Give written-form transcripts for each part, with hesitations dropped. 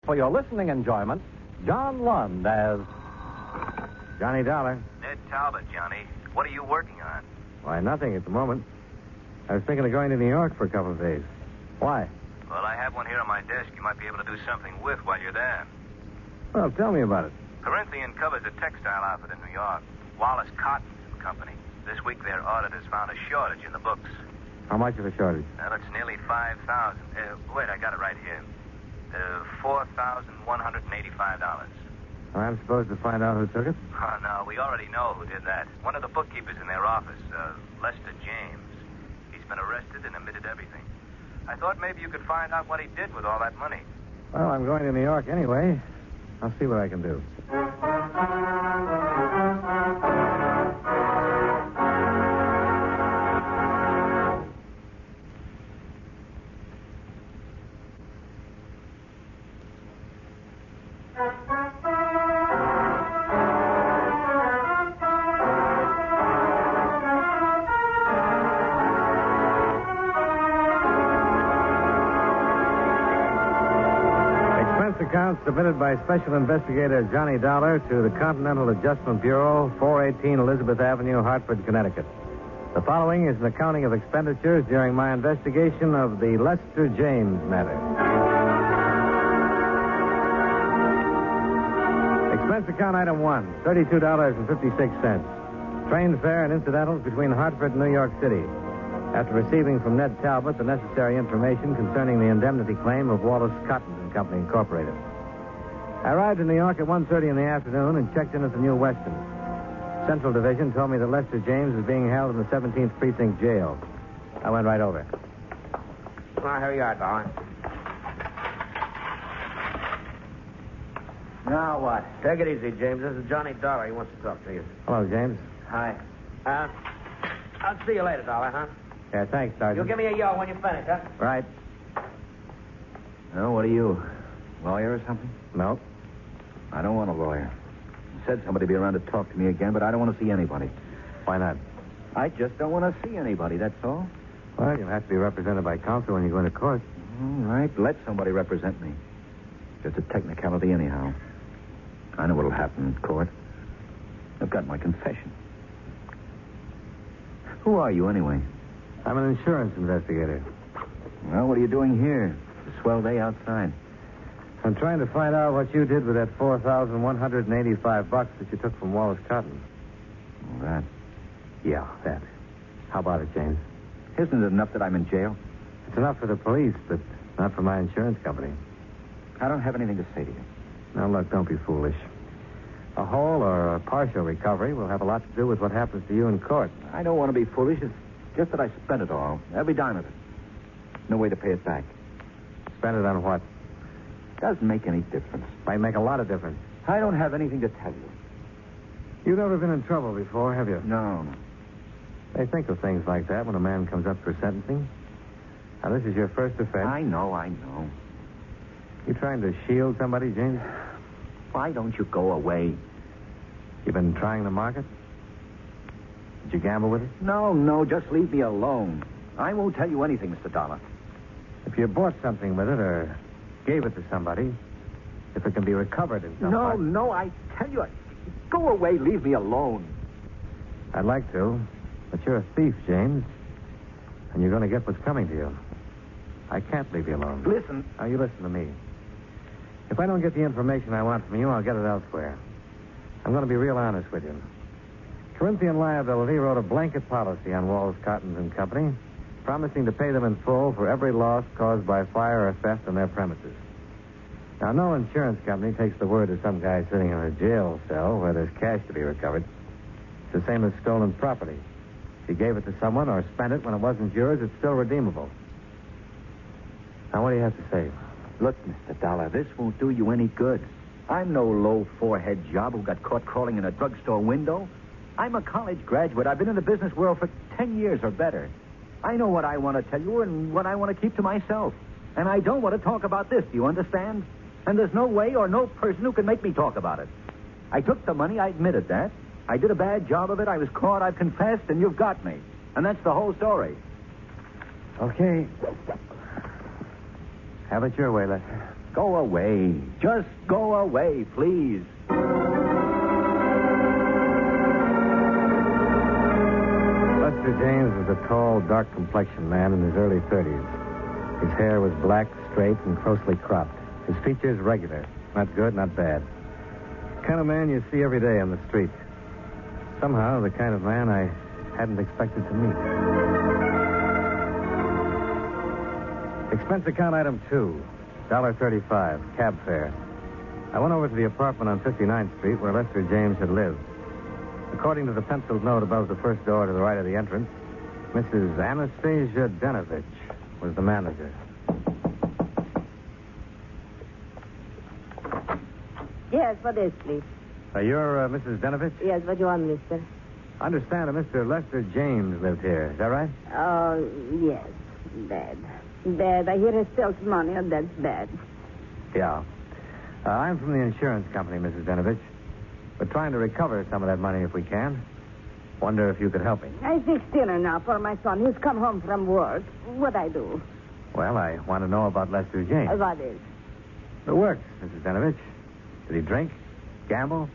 for your listening enjoyment, John Lund as Johnny Dollar. Ned Talbot, Johnny. What are you working on? Why, nothing at the moment. I was thinking of going to New York for a couple of days. Why? Well, I have one here on my desk you might be able to do something with while you're there. Well, tell me about it. Corinthian covers a textile outfit in New York. Wallace Cotton and Company. This week their auditors found a shortage in the books. How much of a shortage? Well, it's nearly 5,000. Wait, I got it right here. $4,185. I'm supposed to find out who took it? Oh, no, we already know who did that. One of the bookkeepers in their office, Lester James. He's been arrested and admitted everything. I thought maybe you could find out what he did with all that money. Well, I'm going to New York anyway. I'll see what I can do. Account submitted by Special Investigator Johnny Dollar to the Continental Adjustment Bureau, 418 Elizabeth Avenue, Hartford, Connecticut. The following is an accounting of expenditures during my investigation of the Lester James matter. Expense account item 1, $32.56. Train fare and incidentals between Hartford and New York City. After receiving from Ned Talbot the necessary information concerning the indemnity claim of Wallace Cotton and Company, Incorporated. I arrived in New York at 1:30 in the afternoon and checked in at the New Weston. Central Division told me that Lester James is being held in the 17th Precinct Jail. I went right over. Well, here you are, Dollar. Now what? Take it easy, James. This is Johnny Dollar. He wants to talk to you. Hello, James. Hi. I'll see you later, Dollar, huh? Yeah, thanks, Sergeant. You'll give me a yell when you finish, huh? Right. Oh, what are you? Lawyer or something? No. I don't want a lawyer. You said somebody would be around to talk to me again, but I don't want to see anybody. Why not? I just don't want to see anybody, that's all. Well, you'll have to be represented by counsel when you go into court. All right, let somebody represent me. Just a technicality anyhow. I know what'll happen in court. I've got my confession. Who are you, anyway? I'm an insurance investigator. Well, what are you doing here? It's a swell day outside. I'm trying to find out what you did with that $4,185 that you took from Wallace Cotton. Oh, that? Yeah, that. How about it, James? Isn't it enough that I'm in jail? It's enough for the police, but not for my insurance company. I don't have anything to say to you. Now, look, don't be foolish. A whole or a partial recovery will have a lot to do with what happens to you in court. I don't want to be foolish. It's just that I spent it all. Every dime of it. No way to pay it back. Spend it on what? Doesn't make any difference. Might make a lot of difference. I don't have anything to tell you. You've never been in trouble before, have you? No. They think of things like that when a man comes up for sentencing. Now, this is your first offense. I know. You trying to shield somebody, James? Why don't you go away? You've been trying the market? Did you gamble with it? No, just leave me alone. I won't tell you anything, Mr. Dollar. If you bought something with it or gave it to somebody, if it can be recovered in some part... No, I tell you, go away, leave me alone. I'd like to, but you're a thief, James, and you're going to get what's coming to you. I can't leave you alone. Listen. Now, you listen to me. If I don't get the information I want from you, I'll get it elsewhere. I'm going to be real honest with you. Corinthian Liability wrote a blanket policy on Wallace Cotton and Company, promising to pay them in full for every loss caused by fire or theft on their premises. Now, no insurance company takes the word of some guy sitting in a jail cell where there's cash to be recovered. It's the same as stolen property. If you gave it to someone or spent it when it wasn't yours, it's still redeemable. Now, what do you have to say? Look, Mr. Dollar, this won't do you any good. I'm no low-forehead job who got caught crawling in a drugstore window. I'm a college graduate. I've been in the business world for 10 years or better. I know what I want to tell you and what I want to keep to myself. And I don't want to talk about this, do you understand? And there's no way or no person who can make me talk about it. I took the money, I admitted that. I did a bad job of it, I was caught, I've confessed, and you've got me. And that's the whole story. Okay. Have it your way, Lester. Go away. Just go away, please. Lester James was a tall, dark-complexioned man in his early 30s. His hair was black, straight, and closely cropped. His features regular. Not good, not bad. The kind of man you see every day on the street. Somehow, the kind of man I hadn't expected to meet. Expense account item 2, $1.35, cab fare. I went over to the apartment on 59th Street where Lester James had lived. According to the penciled note above the first door to the right of the entrance, Mrs. Anastasia Denovich was the manager. Yes, what is, please? You're Mrs. Denovich? Yes, what you want, mister? I understand that Mr. Lester James lived here. Is that right? Oh, yes. Bad. Bad. I hear he steals money, and that's bad. Yeah. I'm from the insurance company, Mrs. Denovich. We're trying to recover some of that money if we can. Wonder if you could help me. I fix dinner now for my son. He's come home from work. What I do? Well, I want to know about Lester James. What is? The works, Mrs. Denovich. Did he drink? Gamble?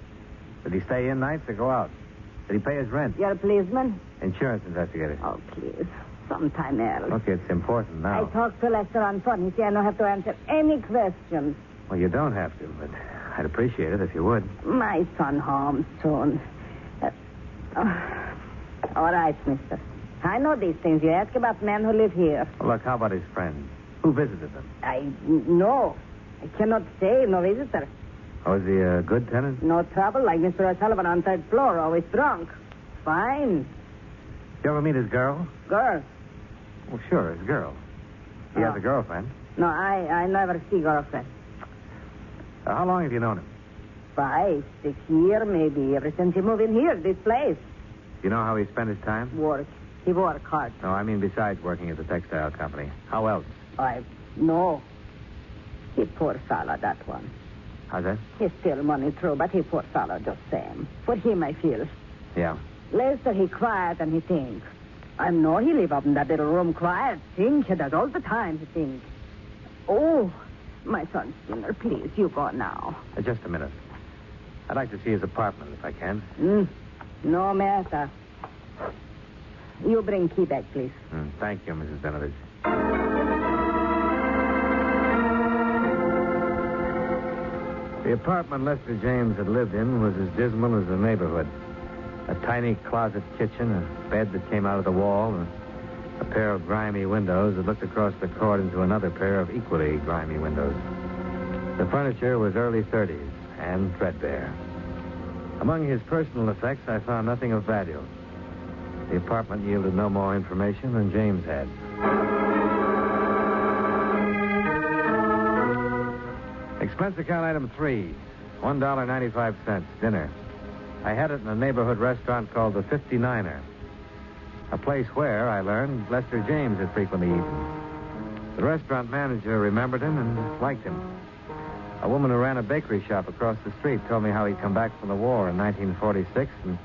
Did he stay in nights or go out? Did he pay his rent? You're a policeman? Insurance investigator. Oh, please. Sometime else. Look, it's important now. I talked to Lester on phone. He said I don't have to answer any questions. Well, you don't have to, but I'd appreciate it if you would. My son home soon. All right, mister. I know these things. You ask about men who live here. Well, look, how about his friends? Who visited them? No. I cannot say. No visitor. Oh, is he a good tenant? No trouble, like Mr. O'Sullivan on third floor, always drunk. Fine. You ever meet his girl? Girl? Well, sure, his girl. He has a girlfriend. No, I never see girlfriend. How long have you known him? 5, 6 years, maybe, ever since he moved in here, this place. You know how he spent his time? Work. He work hard. No, I mean besides working at the textile company. How else? No. He poor fellow, that one. How's that? He steal money, true, but he poor fellow just same. For him, I feel. Yeah. Lester, he quiet and he think. I know he live up in that little room quiet. Think, he does all the time, he think. Oh, my son's dinner, please, you go now. Just a minute. I'd like to see his apartment, if I can. No matter. You bring key back, please. Thank you, Mrs. Denovich. The apartment Lester James had lived in was as dismal as the neighborhood. A tiny closet kitchen, a bed that came out of the wall, and a pair of grimy windows that looked across the court into another pair of equally grimy windows. The furniture was early 30s and threadbare. Among his personal effects, I found nothing of value. The apartment yielded no more information than James had. Expense account item 3, $1.95, dinner. I had it in a neighborhood restaurant called the 59er. A place where, I learned, Lester James had frequently eaten. The restaurant manager remembered him and liked him. A woman who ran a bakery shop across the street told me how he'd come back from the war in 1946 and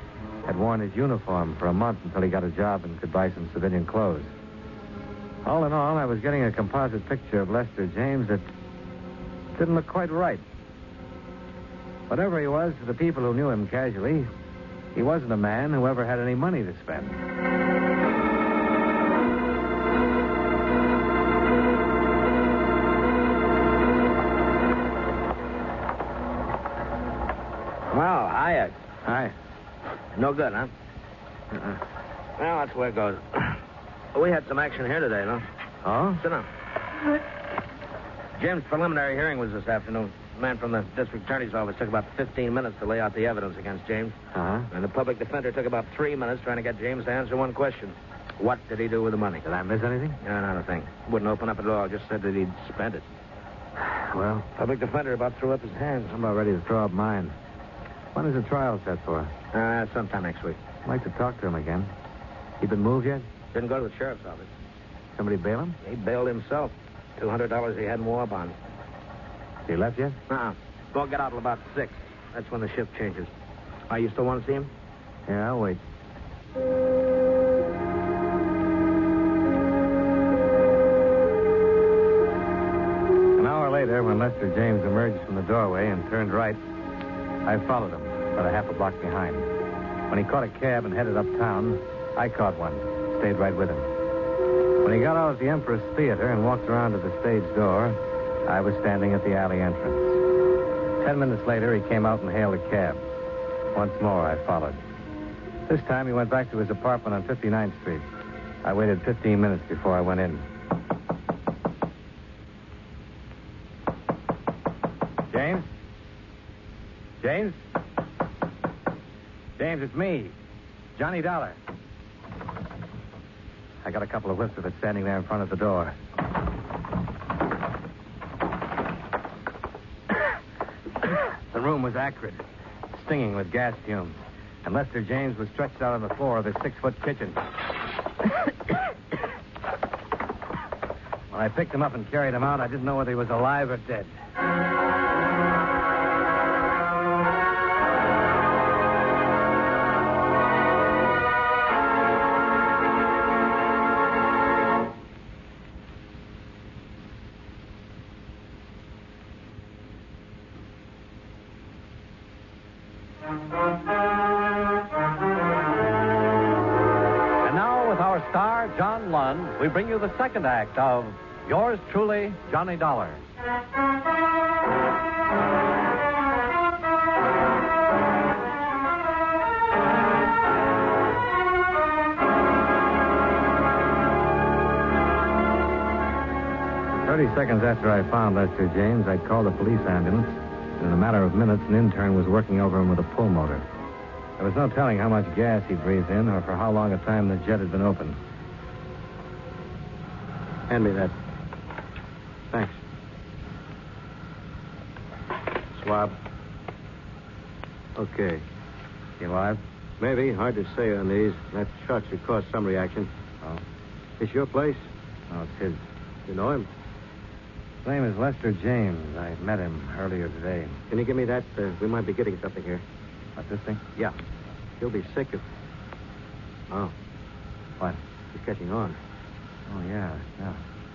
had worn his uniform for a month until he got a job and could buy some civilian clothes. All in all, I was getting a composite picture of Lester James that didn't look quite right. Whatever he was to the people who knew him casually, he wasn't a man who ever had any money to spend. Well, hiya. Hi. No good, huh? Well, that's where it goes. We had some action here today, no? Oh? Sit down. Jim's preliminary hearing was this afternoon. The man from the district attorney's office took about 15 minutes to lay out the evidence against James. Uh-huh. And the public defender took about 3 minutes trying to get James to answer one question. What did he do with the money? Did I miss anything? No, not a thing. Wouldn't open up at all. Just said that he'd spent it. Well, Public defender about threw up his hands. I'm about ready to throw up mine. When is the trial set for? Sometime next week. I'd like to talk to him again. He been moved yet? Didn't go to the sheriff's office. Somebody bail him? He bailed himself. $200 he had in war bonds. He left yet? Won't get out till about 6. That's when the shift changes. You still want to see him? Yeah, I'll wait. An hour later, when Lester James emerged from the doorway and turned right, I followed him, about a half a block behind. When he caught a cab and headed uptown, I caught one, stayed right with him. When he got out at the Empress Theater and walked around to the stage door, I was standing at the alley entrance. 10 minutes later, he came out and hailed a cab. Once more, I followed. This time, he went back to his apartment on 59th Street. I waited 15 minutes before I went in. James? James? James, it's me. Johnny Dollar. I got a couple of whiffs of it standing there in front of the door. The room was acrid, stinging with gas fumes, and Lester James was stretched out on the floor of his 6-foot kitchen. When I picked him up and carried him out, I didn't know whether he was alive or dead. And now, with our star, John Lund, we bring you the second act of Yours Truly, Johnny Dollar. "30 seconds after I found Lester James, I called a police ambulance. In a matter of minutes, an intern was working over him with a pull motor. There was no telling how much gas he breathed in or for how long a time the jet had been open. Hand me that. Thanks. Swab. Okay. He alive? Maybe. Hard to say on these. That shot should cause some reaction. Oh. This your place? No, it's his. You know him? His name is Lester James. I met him earlier today. Can you give me that? We might be getting something here. What, this thing? Yeah. He'll be sick if... Oh. What? He's catching on. Oh, yeah.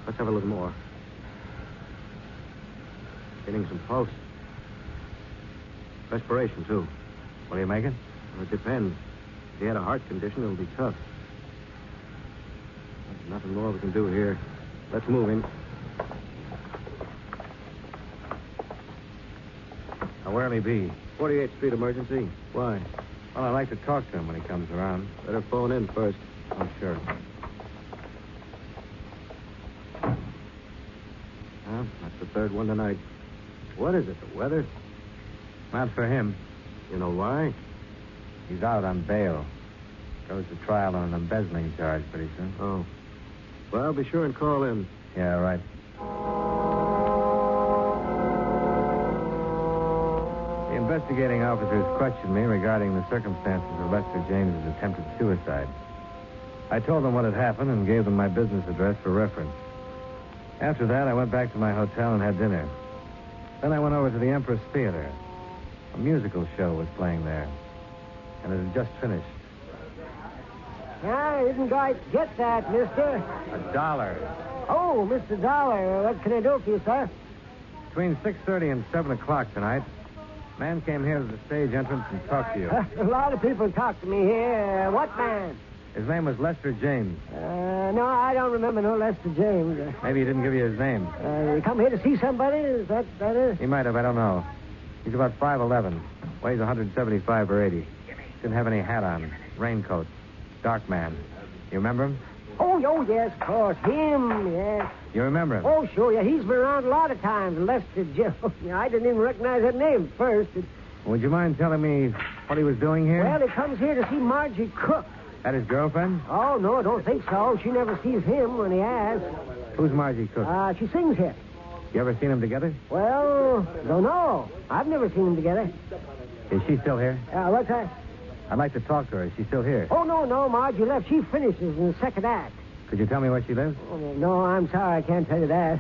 Let's have a little more. Getting some pulse. Respiration, too. What do you make it? Well, it depends. If he had a heart condition, it'll be tough. There's nothing more we can do here. Let's move him. Now, where'll he be? 48th Street emergency. Why? Well, I'd like to talk to him when he comes around. Better phone in first. Oh, sure. Well, that's the third one tonight. What is it, the weather? Not for him. You know why? He's out on bail. Goes to trial on an embezzling charge pretty soon. Oh. Well, be sure and call in. Yeah, right. The investigating officers questioned me regarding the circumstances of Lester James's attempted suicide. I told them what had happened and gave them my business address for reference. After that, I went back to my hotel and had dinner. Then I went over to the Empress Theater. A musical show was playing there, and it had just finished. I didn't quite get that, mister. $1. Oh, Mr. Dollar, what can I do for you, sir? Between 6:30 and 7 o'clock tonight, a man came here to the stage entrance and talked to you. A lot of people talk to me here. What man? His name was Lester James. No, I don't remember no Lester James. Maybe he didn't give you his name. You come here to see somebody? Is that it? He might have, I don't know. He's about 5'11", weighs 175 or 80. Didn't have any hat on, raincoat, dark man. You remember him? Oh, yes, of course. Him, yes. You remember him? Oh, sure, yeah. He's been around a lot of times, Lester Joe. Yeah, I didn't even recognize that name at first. Would you mind telling me what he was doing here? Well, he comes here to see Margie Cook. That his girlfriend? Oh, no, I don't think so. She never sees him when he asks. Who's Margie Cook? She sings here. You ever seen them together? Well, don't know. I've never seen them together. Is she still here? What's that? I'd like to talk to her. Is she still here? Oh, no, Margie left. She finishes in the second act. Could you tell me where she lives? Oh, no, I'm sorry. I can't tell you that.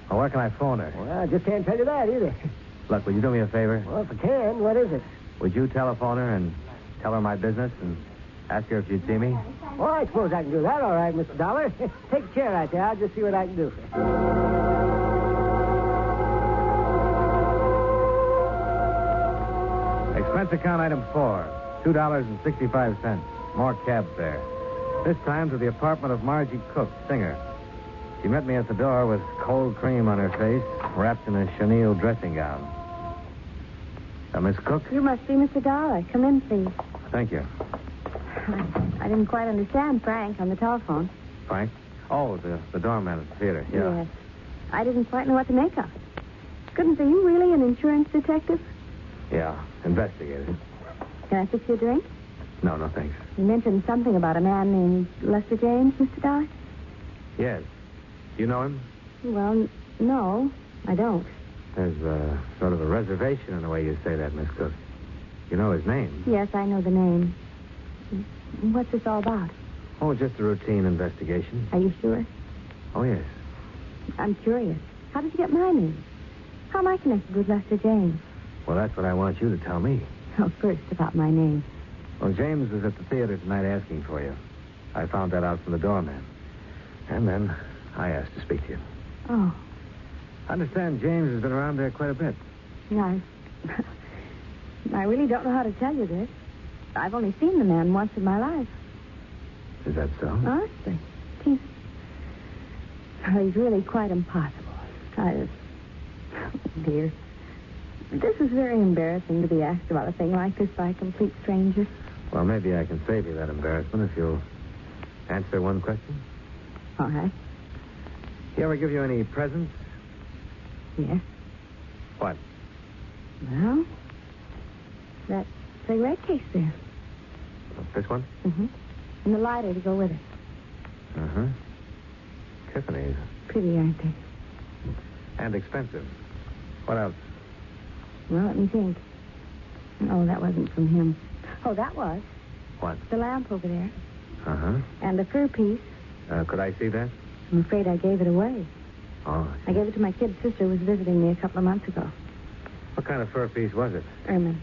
Or where can I phone her? Well, I just can't tell you that either. Look, would you do me a favor? Well, if I can, what is it? Would you telephone her and tell her my business and ask her if she'd see me? Well, I suppose I can do that, all right, Mr. Dollar. Take a chair right there. I'll just see what I can do. Expense account item 4, $2.65. More cab fare. This time to the apartment of Margie Cook, singer. She met me at the door with cold cream on her face, wrapped in a chenille dressing gown. Miss Cook? You must be Mr. Dollar. Come in, please. Thank you. I didn't quite understand Frank on the telephone. Frank? Oh, the doorman at the theater. Yeah. Yes. I didn't quite know what to make of. Goodness, are you really an insurance detective? Yeah, investigator. Can I fix you a drink? No, thanks. You mentioned something about a man named Lester James, Mr. Dollar? Yes. You know him? Well, no, I don't. There's sort of a reservation in the way you say that, Miss Cook. You know his name? Yes, I know the name. What's this all about? Oh, just a routine investigation. Are you sure? Oh, yes. I'm curious. How did you get my name? How am I connected with Lester James? Well, that's what I want you to tell me. Oh, first about my name. Well, James was at the theater tonight asking for you. I found that out from the doorman. And then I asked to speak to you. Oh. I understand James has been around there quite a bit. No. I really don't know how to tell you this. I've only seen the man once in my life. Is that so? Honestly. He's really quite impossible. Dear. This is very embarrassing to be asked about a thing like this by a complete stranger. Well, maybe I can save you that embarrassment if you'll answer one question. All right. He ever give you any presents? Yes. What? Well, that cigarette case there. This one? Mm-hmm. And the lighter to go with it. Uh-huh. Tiffany's. Pretty, aren't they? And expensive. What else? Well, let me think. Oh, that wasn't from him. Oh, that was. What? The lamp over there. Uh-huh. And the fur piece. Could I see that? I'm afraid I gave it away. Oh. I gave it to my kid sister who was visiting me a couple of months ago. What kind of fur piece was it? Ermine.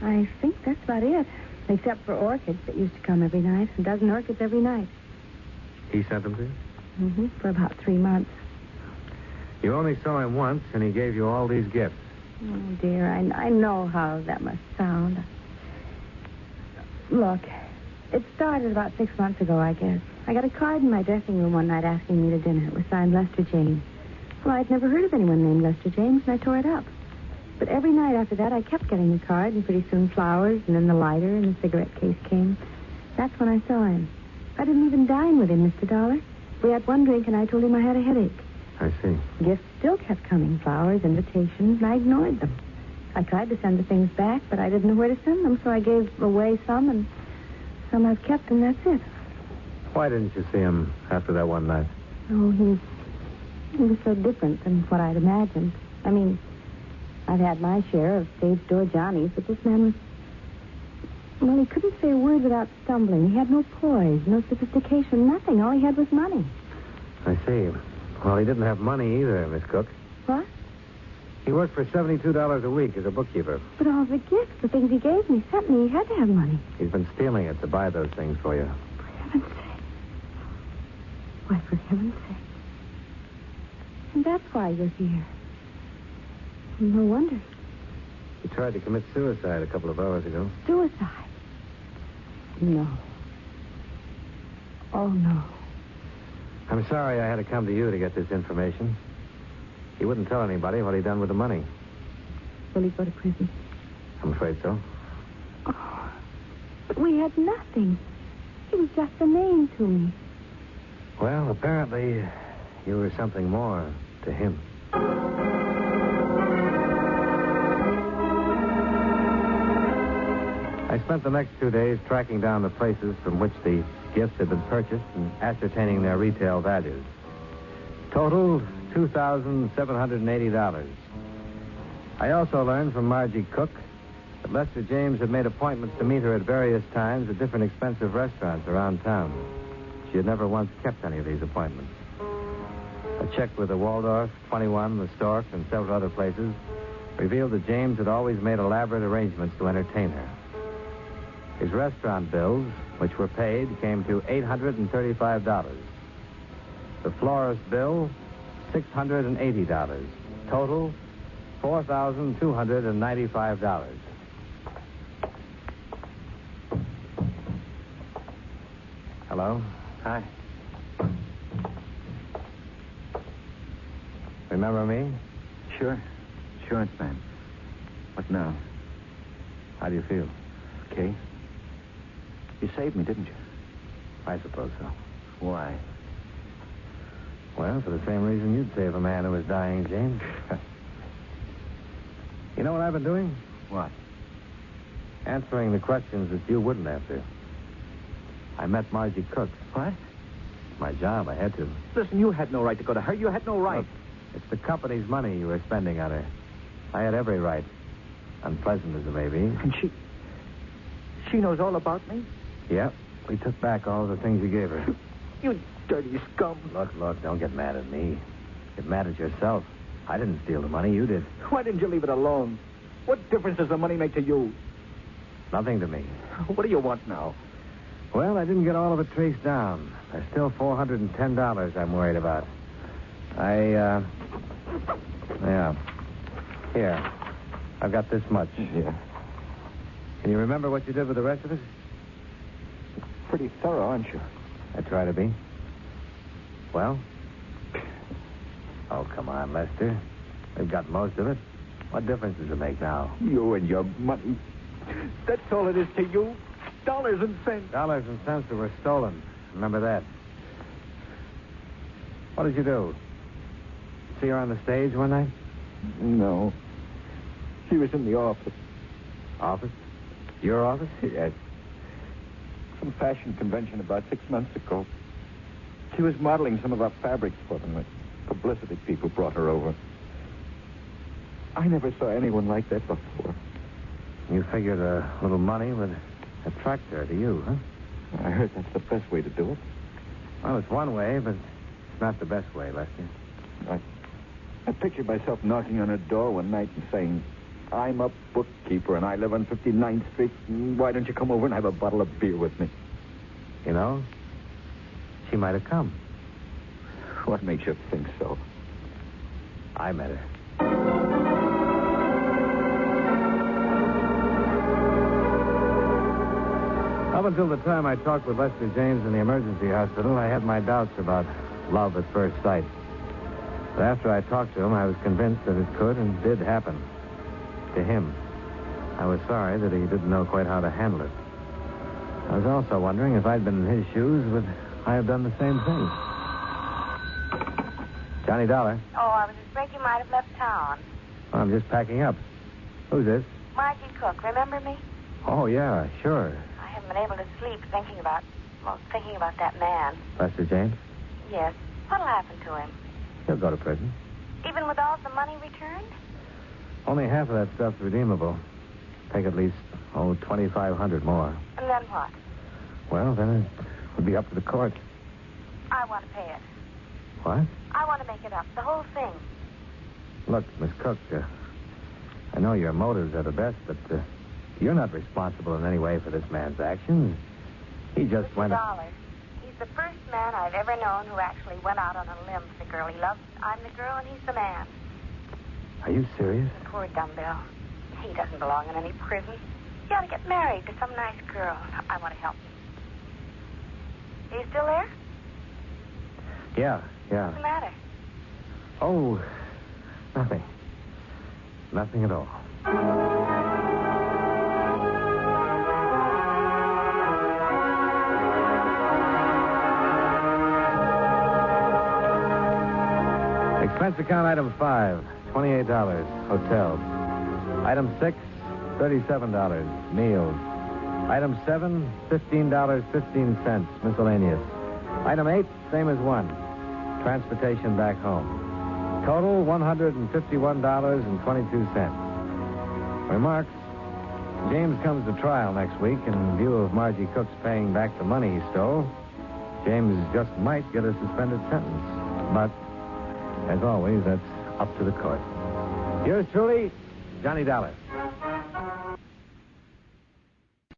I think that's about it. Except for orchids that used to come every night. A dozen orchids every night. He sent them to you? Mm-hmm. For about 3 months. You only saw him once, and he gave you all these gifts. Oh, dear. I know how that must sound. Look, it started about 6 months ago, I guess. I got a card in my dressing room one night asking me to dinner. It was signed Lester James. Well, I'd never heard of anyone named Lester James, and I tore it up. But every night after that, I kept getting the card, and pretty soon flowers, and then the lighter, and the cigarette case came. That's when I saw him. I didn't even dine with him, Mr. Dollar. We had one drink, and I told him I had a headache. I see. Gifts still kept coming, flowers, invitations, and I ignored them. I tried to send the things back, but I didn't know where to send them, so I gave away some, and some I've kept, and that's it. Why didn't you see him after that one night? Oh, he was so different than what I'd imagined. I mean, I've had my share of stage door Johnnies, but this man was... Well, he couldn't say a word without stumbling. He had no poise, no sophistication, nothing. All he had was money. I see. Well, he didn't have money either, Miss Cook. What? He worked for $72 a week as a bookkeeper. But all the gifts, the things he gave me, sent me, he had to have money. He's been stealing it to buy those things for you. For heaven's sake. Why, for heaven's sake. And that's why you're here. No wonder. He tried to commit suicide a couple of hours ago. Suicide? No. Oh, no. I'm sorry I had to come to you to get this information. He wouldn't tell anybody what he'd done with the money. Will he go to prison? I'm afraid so. Oh, but we had nothing. He was just a name to me. Well, apparently you were something more to him. I spent the next 2 days tracking down the places from which the gifts had been purchased and ascertaining their retail values. Total, $2,780. I also learned from Margie Cook that Lester James had made appointments to meet her at various times at different expensive restaurants around town. She had never once kept any of these appointments. A check with the Waldorf, 21, the Stork, and several other places revealed that James had always made elaborate arrangements to entertain her. His restaurant bills, which were paid, came to $835. The florist bill, $680. Total, $4,295. Hello? Hi. Remember me? Sure. Insurance man. What now? How do you feel? Okay. You saved me, didn't you? I suppose so. Why? Well, for the same reason you'd save a man who was dying, James. You know what I've been doing? What? Answering the questions that you wouldn't answer. I met Margie Cook. What? My job, I had to. Listen, you had no right to go to her. You had no right. Look, it's the company's money you were spending on her. I had every right. Unpleasant as it may be. And she knows all about me? Yep. We took back all the things you gave her. You dirty scum. Look, don't get mad at me. Get mad at yourself. I didn't steal the money, you did. Why didn't you leave it alone? What difference does the money make to you? Nothing to me. What do you want now? Well, I didn't get all of it traced down. There's still $410 I'm worried about. Yeah. Here. I've got this much. Yeah. Can you remember what you did with the rest of it? Pretty thorough, aren't you? I try to be. Well? Oh, come on, Lester. We've got most of it. What difference does it make now? You and your money. That's all it is to you. Dollars and cents. Dollars and cents that were stolen. Remember that. What did you do? See her on the stage one night? No. She was in the office. Office? Your office? Yes. Some fashion convention about 6 months ago. She was modeling some of our fabrics for them. The publicity people brought her over. I never saw anyone like that before. You figured a little money would attract her to you, huh? I heard that's the best way to do it. Well, it's one way, but it's not the best way, Lester. I pictured myself knocking on her door one night and saying, I'm a bookkeeper and I live on 59th Street. Why don't you come over and have a bottle of beer with me? You know, she might have come. What makes you think so? I met her. Up until the time I talked with Lester James in the emergency hospital, I had my doubts about love at first sight. But after I talked to him, I was convinced that it could and did happen. To him. I was sorry that he didn't know quite how to handle it. I was also wondering if I'd been in his shoes, would I have done the same thing? Johnny Dollar. Oh, I was afraid you might have left town. Well, I'm just packing up. Who's this? Margie Cook, remember me? Oh, yeah, sure. I haven't been able to sleep thinking about that man. Lester James? Yes. What'll happen to him? He'll go to prison. Even with all the money returned? Only half of that stuff's redeemable. Take at least, $2,500 more. And then what? Well, then it would be up to the court. I want to pay it. What? I want to make it up, the whole thing. Look, Miss Cook, I know your motives are the best, but you're not responsible in any way for this man's actions. He just went... $50. He's the first man I've ever known who actually went out on a limb for the girl he loves. I'm the girl and he's the man. Are you serious? Poor dumbbell. He doesn't belong in any prison. He ought to get married to some nice girl. I want to help him. Are you still there? Yeah. What's the matter? Oh, nothing. Nothing at all. Expense account item 5, $28, hotel. Item 6, $37, meals. Item 7, $15.15, miscellaneous. Item 8, same as 1, transportation back home. Total, $151.22. Remarks, James comes to trial next week in view of Margie Cook's paying back the money he stole. James just might get a suspended sentence. But, as always, that's up to the court. Yours truly, Johnny Dollar.